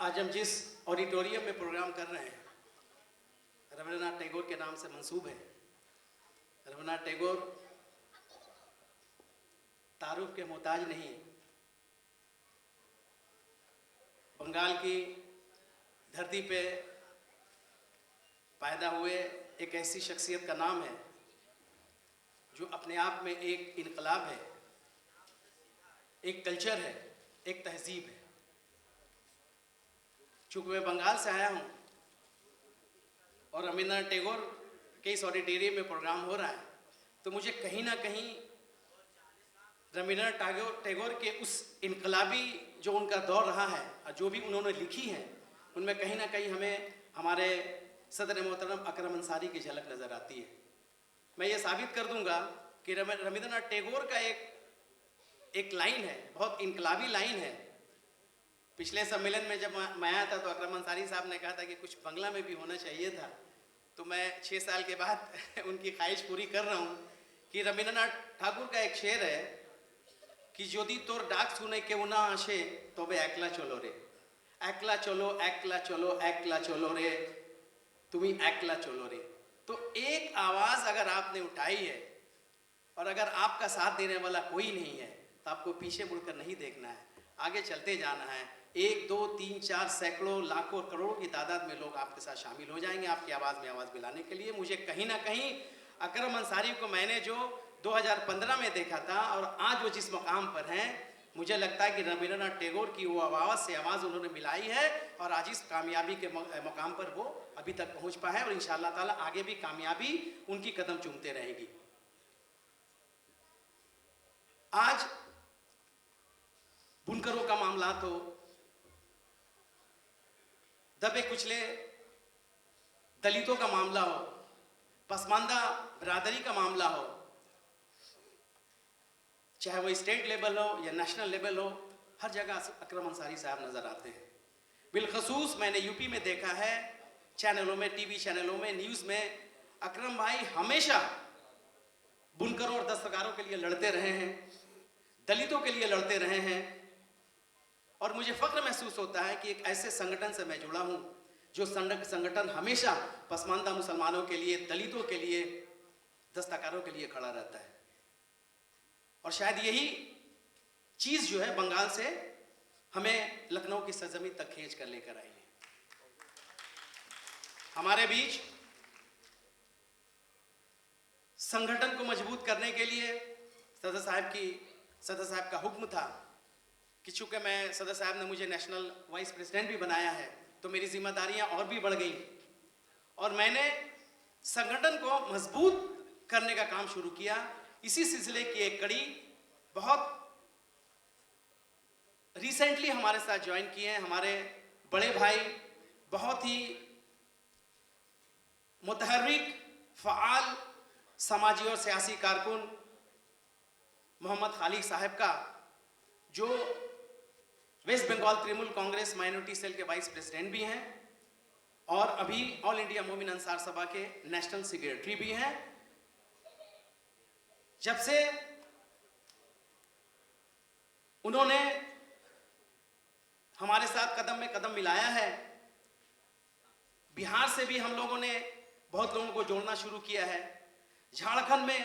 आज हम जिस ऑडिटोरियम में प्रोग्राम कर रहे हैं रविंद्रनाथ टैगोर के नाम से मंसूब है। रविंद्रनाथ टैगोर तारुफ के मोहताज नहीं, बंगाल की धरती पे पैदा हुए एक ऐसी शख्सियत का नाम है जो अपने आप में एक इनकलाब है, एक कल्चर है, एक तहजीब है। चूँकि मैं बंगाल से आया हूँ और रविंद्रनाथ टैगोर के इस ऑडिटोरियम में प्रोग्राम हो रहा है, तो मुझे कहीं ना कहीं रविंद्रनाथ टैगोर के उस इनकलाबी जो उनका दौर रहा है और जो भी उन्होंने लिखी है, उनमें कहीं ना कहीं हमें हमारे सदर मोहतरम अकरम अंसारी की झलक नज़र आती है। मैं ये साबित कर दूंगा कि रविंद्रनाथ टैगोर का एक लाइन है, बहुत इनकलाबी लाइन है। पिछले सम्मेलन में जब मैं आया था तो अकरम अंसारी साहब ने कहा था कि कुछ बंगला में भी होना चाहिए था, तो मैं 6 साल के बाद उनकी ख्वाहिश पूरी कर रहा हूँ कि रविंद्रनाथ ठाकुर का एक शेर है कि यदि तोर डाक सुने केउ ना आसे तबे एकला चलो रे, एकला चलो एकला चलो एकला चलो रे, तुम्हें एकला चलो रे। तो एक आवाज़ अगर आपने उठाई है और अगर आपका साथ देने वाला कोई नहीं है तो आपको पीछे मुड़कर नहीं देखना है, आगे चलते जाना है। 1, 2, 3, 4 सैकड़ों लाखों करोड़ों की तादाद में लोग आपके साथ शामिल हो जाएंगे आपकी आवाज़ में आवाज़ मिलाने के लिए। मुझे कहीं ना कहीं अकरम अंसारी को मैंने जो 2015 में देखा था और आज वो जिस मकाम पर हैं, मुझे लगता है कि रविंद्रनाथ टैगोर की वो आवाज़ से आवाज़ उन्होंने मिलाई है और आज इस कामयाबी के मकाम पर वो अभी तक पहुँच पाए हैं और इंशाअल्लाह ताला आगे भी कामयाबी उनकी कदम चूमते रहेगी। आज बुनकरों का मामला तो दबे कुचले दलितों का मामला हो, पसमानदा बिरादरी का मामला हो, चाहे वो स्टेट लेवल हो या नेशनल लेवल हो, हर जगह अकरम अंसारी साहब नजर आते हैं। बिलखसूस मैंने यूपी में देखा है, चैनलों में, टीवी चैनलों में, न्यूज़ में, अकरम भाई हमेशा बुनकरों और दस्तकारों के लिए लड़ते रहे हैं, दलितों के लिए लड़ते रहे हैं। और मुझे फख्र महसूस होता है कि एक ऐसे संगठन से मैं जुड़ा हूं जो संगठन हमेशा पसमानदा मुसलमानों के लिए, दलितों के लिए, दस्तकारों के लिए खड़ा रहता है। और शायद यही चीज जो है बंगाल से हमें लखनऊ की सरजमीन तक खींच कर लेकर आई है। हमारे बीच संगठन को मजबूत करने के लिए सदर साहब का हुक्म था कि चूंकि मैं सदर साहब ने मुझे नेशनल वाइस प्रेसिडेंट भी बनाया है तो मेरी जिम्मेदारियां और भी बढ़ गई और मैंने संगठन को मजबूत करने का काम शुरू किया। इसी सिलसिले की एक कड़ी बहुत रिसेंटली हमारे साथ ज्वाइन किए हैं हमारे बड़े भाई, बहुत ही मुतहर्रिक, फ़आल, समाजी और सियासी कारकुन मोहम्मद खालिद साहब का, जो West Bengal Trinamool Congress minority cell के वाइस प्रेसिडेंट भी हैं और अभी ऑल इंडिया मोमिन अंसार सभा के नेशनल सेक्रेटरी भी हैं। जब से उन्होंने हमारे साथ कदम में कदम मिलाया है, बिहार से भी हम लोगों ने बहुत लोगों को जोड़ना शुरू किया है। झारखंड में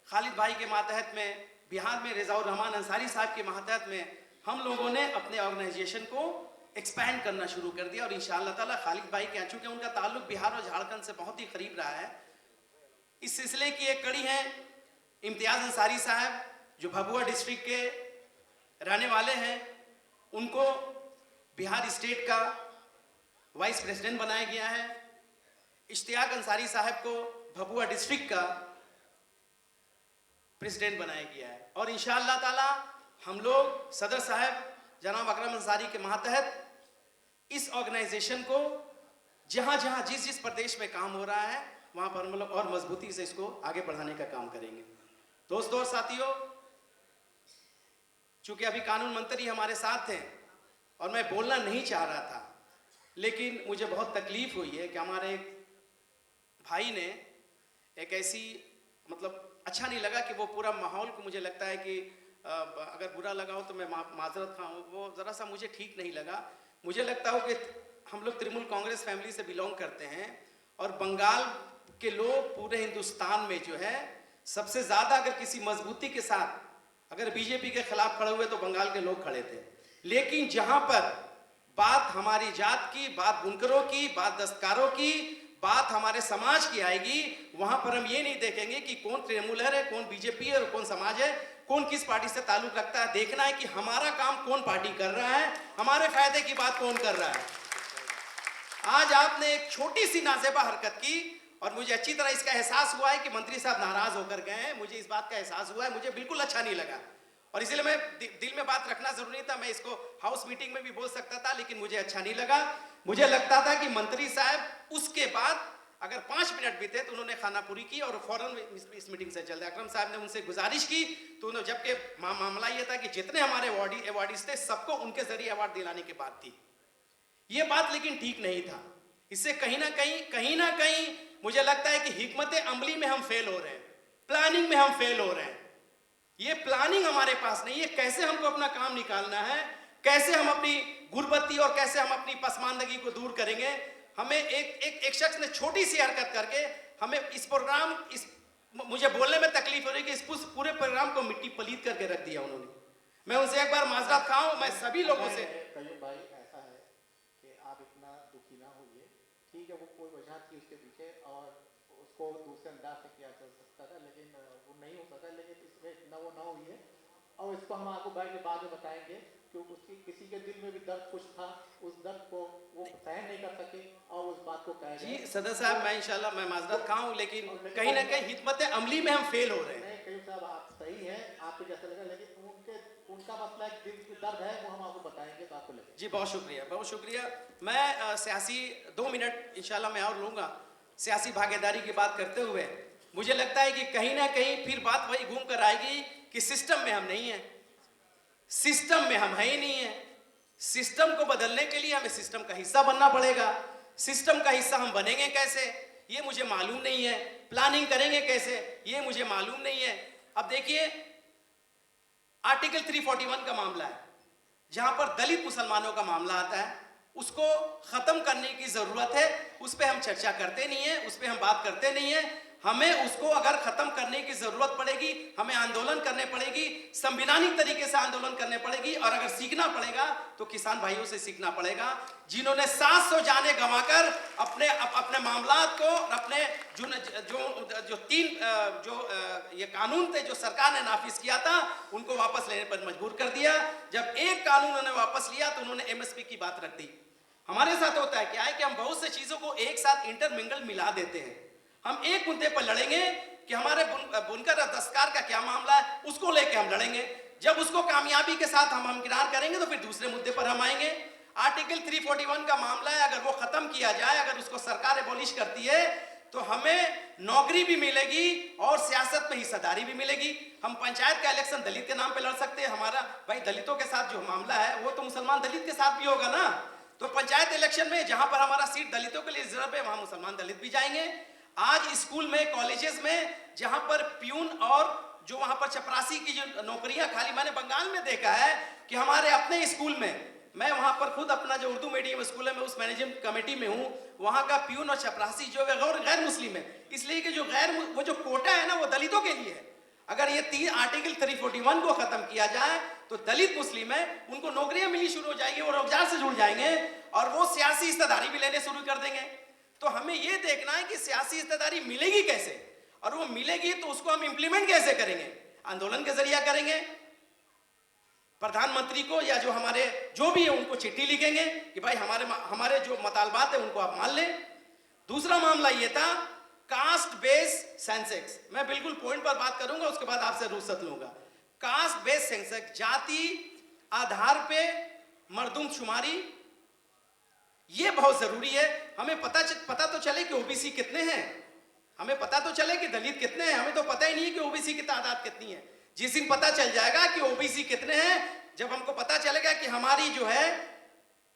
खालिद भाई के मातहत में, बिहार में रिजाउर रहमान अंसारी साहब के मातहत में हम लोगों ने अपने ऑर्गेनाइजेशन को एक्सपैंड करना शुरू कर दिया और इंशाअल्लाह ताला खालिद भाई के, चूंकि उनका ताल्लुक बिहार और झारखंड से बहुत ही करीब रहा है, इस सिलसिले की एक कड़ी है इम्तियाज अंसारी साहब जो भभुआ डिस्ट्रिक्ट के रहने वाले हैं, उनको बिहार स्टेट का वाइस प्रेसिडेंट बनाया गया है। इश्तियाक अंसारी साहब को भभुआ डिस्ट्रिक्ट का प्रेसिडेंट बनाया गया है और इंशाअल्लाह ताला हम लोग सदर साहब जनाब अकरम अंसारी के मातहत इस ऑर्गेनाइजेशन को जहां जहां जिस जिस प्रदेश में काम हो रहा है वहां पर हम लोग और मजबूती से इसको आगे बढ़ाने का काम करेंगे। दोस्तों और साथियों, चूंकि अभी कानून मंत्री हमारे साथ थे और मैं बोलना नहीं चाह रहा था, लेकिन मुझे बहुत तकलीफ हुई है कि हमारे एक भाई ने एक ऐसी, मतलब अच्छा नहीं लगा कि वो पूरा माहौल को, मुझे लगता है कि अगर बुरा लगा हो तो मैं माजरत खाऊं, वो ज़रा सा मुझे ठीक नहीं लगा। मुझे लगता हो कि हम लोग तृणमूल कांग्रेस फैमिली से बिलोंग करते हैं और बंगाल के लोग पूरे हिंदुस्तान में जो है सबसे ज़्यादा अगर किसी मजबूती के साथ अगर बीजेपी के खिलाफ खड़े हुए तो बंगाल के लोग खड़े थे। लेकिन जहां पर बात हमारी जात की, बात बुनकरों की, बात दस्तकारों की, बात हमारे समाज की आएगी, वहां पर हम ये नहीं देखेंगे कि कौन तृणमूल है, कौन बीजेपी है और कौन समाज है, कौन किस पार्टी से ताल्लुक रखता है। देखना है कि हमारा काम कौन पार्टी कर रहा है, हमारे फायदे की बात कौन कर रहा है। आज आपने एक छोटी सी नाजेबा हरकत की और मुझे अच्छी तरह इसका एहसास हुआ है कि मंत्री साहब नाराज होकर गए हैं। मुझे इस बात का एहसास हुआ है, मुझे बिल्कुल अच्छा नहीं लगा और इसलिए मैं दिल में बात रखना जरूरी था। मैं इसको हाउस मीटिंग में भी बोल सकता था, लेकिन मुझे अच्छा नहीं लगा। मुझे लगता था कि मंत्री साहब उसके बाद अगर 5 मिनट बीते तो उन्होंने खाना पूरी की और फौरन इस मीटिंग से चल जाए। अकरम साहब ने उनसे गुजारिश की तो उन्होंने, जबकि मामला ये था कि जितने हमारे अवार्डीज थे सबको उनके जरिए अवार्ड दिलाने की बात थी। ये बात लेकिन ठीक नहीं था। इससे कहीं ना कहीं मुझे लगता है कि हिकमत अमली में हम फेल हो रहे हैं, प्लानिंग में हम फेल हो रहे हैं। ये प्लानिंग हमारे पास नहीं है, कैसे हमको अपना काम निकालना है, कैसे हम अपनी गुर्बती और कैसे हम अपनी पसमानदगी को दूर करेंगे। हमें एक शख्स ने छोटी सी हरकत करके हमें इस प्रोग्राम, मुझे बोलने में तकलीफ हो रही है कि इस पूरे प्रोग्राम को मिट्टी पलीत करके रख दिया उन्होंने। मैं उनसे एक बार माजरत खाऊं, मैं सभी लोगों से। भाई ऐसा है कि आप इतना दुखी ना होइए, ठीक है, वो कोई वजह थी उसके पीछे और उसको दूसरे अंदाज से किया जा सकता था, लेकिन वो नहीं हो सका। लेकिन इसमें इतना वो ना हुई है और इसको हम आपको बाद में बताएंगे कि उसकी किसी के दिल में भी दर्द कुछ था, उस दर्द को वो सहन नहीं कर सके और उस बात को कह जी सदर साहब, मैं इंशाल्लाह मैं माजरत खाऊं, लेकिन कहीं ना कहीं हिकमत अमली में हम फेल हो रहे हैं। कहीं साहब आप सही हैं, आपको जैसा लगा, लेकिन उनका मसला एक दिल की दर्द है, वो हम आपको बताएंगे तो आपको लगे। जी बहुत शुक्रिया, बहुत शुक्रिया। मैं सियासी 2 मिनट इंशाल्लाह मैं और लूँगा। सियासी भागीदारी की बात करते हुए मुझे लगता है कि कहीं ना कहीं फिर बात वही घूम कर आएगी कि सिस्टम में हम नहीं हैं, सिस्टम में हम है ही नहीं है। सिस्टम को बदलने के लिए हमें सिस्टम का हिस्सा बनना पड़ेगा। सिस्टम का हिस्सा हम बनेंगे कैसे ये मुझे मालूम नहीं है, प्लानिंग करेंगे कैसे ये मुझे मालूम नहीं है। अब देखिए आर्टिकल 341 का मामला है, जहां पर दलित मुसलमानों का मामला आता है, उसको खत्म करने की जरूरत है। उस पर हम चर्चा करते नहीं है, उस पर हम बात करते नहीं है। हमें उसको अगर खत्म करने की जरूरत पड़ेगी, हमें आंदोलन करने पड़ेगी, संवैधानिक तरीके से आंदोलन करने पड़ेगी और अगर सीखना पड़ेगा तो किसान भाइयों से सीखना पड़ेगा, जिन्होंने 700 जाने गंवाकर अपने मामलात को, अपने जो 3 ये कानून थे जो सरकार ने नाफिज किया था उनको वापस लेने पर मजबूर कर दिया। जब एक कानून उन्होंने वापस लिया तो उन्होंने एमएसपी की बात रख दी। हमारे साथ होता है क्या है कि हम बहुत से चीजों को एक साथ इंटरमिंगल मिला देते हैं। हम एक मुद्दे पर लड़ेंगे कि हमारे बुनकर और दस्तकार का क्या मामला है, उसको लेके हम लड़ेंगे। जब उसको कामयाबी के साथ हम हमकिनार करेंगे तो फिर दूसरे मुद्दे पर हम आएंगे। आर्टिकल 341 का मामला है, अगर वो खत्म किया जाए, अगर उसको सरकार एबॉलिश करती है तो हमें नौकरी भी मिलेगी और सियासत में हिस्सेदारी भी मिलेगी। हम पंचायत का इलेक्शन दलित के नाम पे लड़ सकते हैं। हमारा भाई दलितों के साथ जो मामला है वो तो मुसलमान दलित के साथ भी होगा ना। तो पंचायत इलेक्शन में जहां पर हमारा सीट दलितों के लिए रिजर्व है वहां मुसलमान दलित भी जाएंगे। आज स्कूल में, कॉलेजेस में जहां पर प्यून और जो वहां पर चपरासी की जो नौकरियां खाली, मैंने बंगाल में देखा है कि हमारे अपने स्कूल में, मैं वहां पर खुद अपना जो उर्दू मीडियम स्कूल है मैं उस मैनेजमेंट कमेटी में हूं, वहां का प्यून और चपरासी जो गैर मुस्लिम है, इसलिए कि वो जो कोटा है ना वो दलितों के लिए है। अगर ये आर्टिकल 341 को खत्म किया जाए तो दलित मुस्लिम है उनको नौकरियां मिलनी शुरू हो जाएगी, वो रोजगार से जुड़ जाएंगे और वो सियासी हिस्सेदारी भी लेने शुरू कर देंगे। तो हमें ये देखना है कि सियासी हिस्सेदारी मिलेगी कैसे और वो मिलेगी तो उसको हम इंप्लीमेंट कैसे करेंगे। आंदोलन के जरिए करेंगे, प्रधानमंत्री को या जो हमारे जो भी है उनको चिट्ठी लिखेंगे कि भाई हमारे जो मुतालबात है उनको आप मान लें। दूसरा मामला ये था कास्ट बेस्ड सेंसेक्स। मैं बिल्कुल पॉइंट पर बात करूंगा, उसके बाद आपसे रुखसत लूंगा। कास्ट बेस्ड सेंसेक्स, जाति आधार पे मर्दमशुमारी, ये बहुत जरूरी है। हमें पता तो चले कि ओबीसी कितने हैं, हमें पता तो चले कि दलित कितने हैं। हमें तो पता ही नहीं है कि ओबीसी की तादाद कितनी है। जिस दिन पता चल जाएगा कि ओबीसी कितने हैं, जब हमको पता चलेगा कि हमारी जो है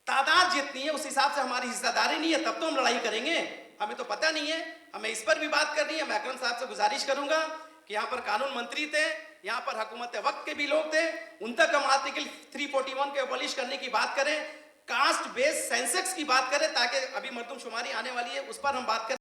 तादाद जितनी है उस हिसाब से हमारी हिस्सेदारी नहीं है, तब तो हम लड़ाई करेंगे। हमें तो पता नहीं है, हमें इस पर भी बात करनी है। मैं अकरम साहब से गुजारिश करूंगा कि यहाँ पर कानून मंत्री थे, यहाँ पर हुकूमत वक्त के भी लोग थे, उन तक हम आर्टिकल 341 के अबॉलिश करने की बात करें, कास्ट बेस्ड सेंसेक्स की बात करें, ताकि अभी मर्दमशुमारी आने वाली है उस पर हम बात करें।